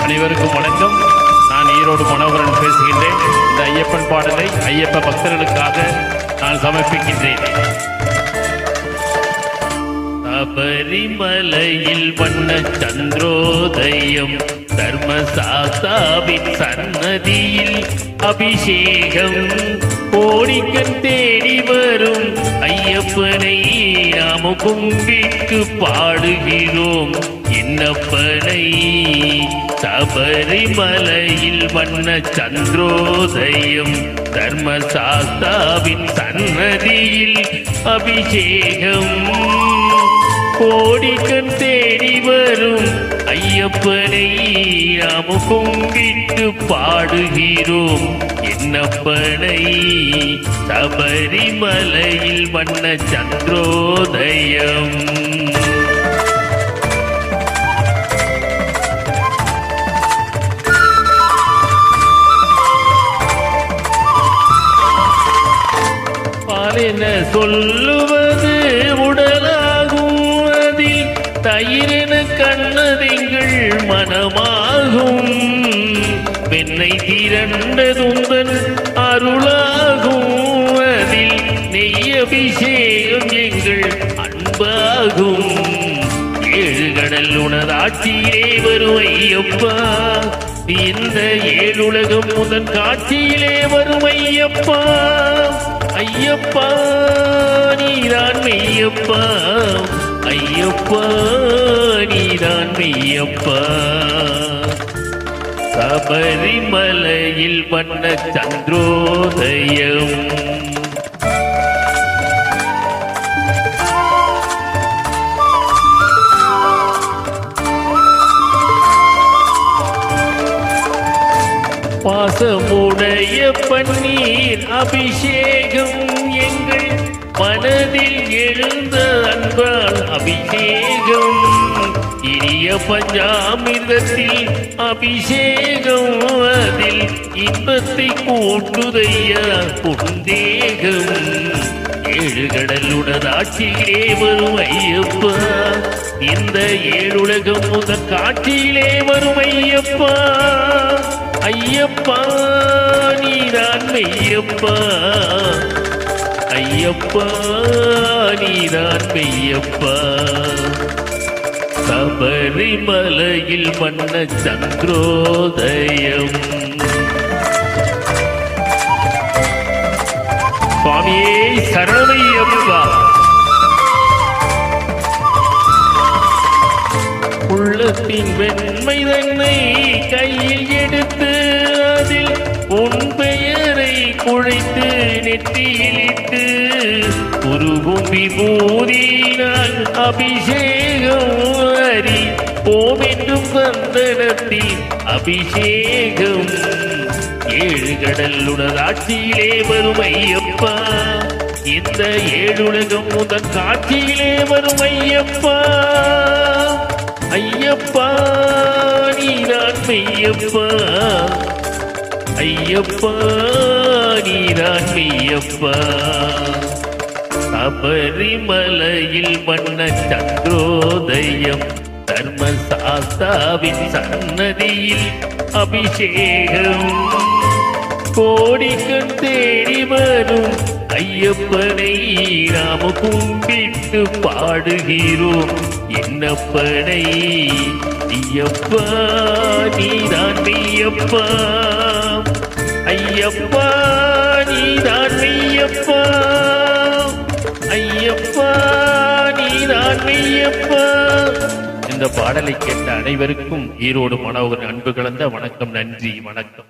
அனைவருக்கும் வணக்கம். நான் ஈரோடு மனோகரன் பேசுகின்றேன். இந்த ஐயப்பன் பாடலை ஐயப்ப பக்தர்களுக்காக நான் சமர்ப்பிக்கின்றேன். சபரிமலையில் வண்ண சந்திரோதயம், தர்மசாஸ்தாவின் சன்னதியில் அபிஷேகம், கோடிக்கண் தேடி வரும் ஐயப்பனை நாம கும்பிட்டு பாடுகிறோம் என்னப்பனை. சபரிமலையில் வண்ண சந்திரோதயம், தர்மசாஸ்தாவின் சன்னதியில் அபிஷேகம், கோடிக்கண் தேடி வரும் ஐயப்பனை நாம கும்பிட்டு பாடுகிறோம் என்னப்பனை. சபரிமலையில் வண்ண சந்திரோதயம். பாலென சொல்லுவது உடலாகும், அதில் தயிரென கண்ணதிங்கள் மனமாகும், வெண்ணை திரண்டதுந்தன் அருளாகும், அதில் நெய் அபிஷேகம் எங்கள் அன்பாகும். ஏழு கடல் உனதாட்சியிலே வரும் ஐயப்பா, இந்த ஏழுலகம் முதன் காட்சியிலே வரும் ஐயப்பா. ஐயப்பா நீதான் மெய்யப்பா, ஐயப்பா நீதான் மெய்யப்பா. சபரிமலையில் வண்ண சந்திரோதயம். பாசமுடைய பன்னீர் அபிஷேகம், எங்கள் மனதில் எழுந்த அன்பால் அபிஷேகம், இனிய பஞ்சாமிர்தத்தில் அபிஷேகம், அதில் இன்பத்தை கூட்டுதையா குந்தேகம். ஏழு கடலுடனாட்சியிலே வரும் ஐயப்பா, இந்த ஏழுலகம் முதல் காட்சியிலே வரும் ஐயப்பா. ஐயப்பா நீதான் மெய்யப்பா, ஐயப்பா நீதான் மெய்யப்பா. சபரிமலையில் வண்ண சந்திரோதயம். சுவாமியே சரணையப்பா. உள்ளத்தின் வெண்மை தன்னை கையில் எடுத்து, அதில் உன் பெயரை குழைத்து நெற்றியிலிட்டு, உருகும் விபூதியினால் அபிஷேகம், அறி போவென்றும் சந்தனத்தில் அபிஷேகம். ஏழு கடலுடனாட்சியிலே வரும் ஐயப்பா, இந்த ஏழுலகம் முதன் காட்சியிலே வரும் ஐயப்பா. ஐயப்பா நீதான் மெய்யப்பா, ஐயப்பா நீதான் மெய்யப்பா. சபரிமலையில் வண்ண சந்திரோதயம், தர்மசாஸ்தாவின் சன்னதியில் அபிஷேகம், கோடிக்கண் தேடி வரும் ஐயப்பனை நாம கும்பிட்டு பாடுகிறோம் என்னப்பனை. ஐயப்பா நீதான் மெய்யப்பா, ஐயப்பா நீதான் மெய்யப்பா, ஐயப்பா நீதான் மெய்யப்பா. இந்த பாடலை கேட்ட அனைவருக்கும் ஈரோடு மனோகரன் அன்பு கலந்த வணக்கம். நன்றி, வணக்கம்.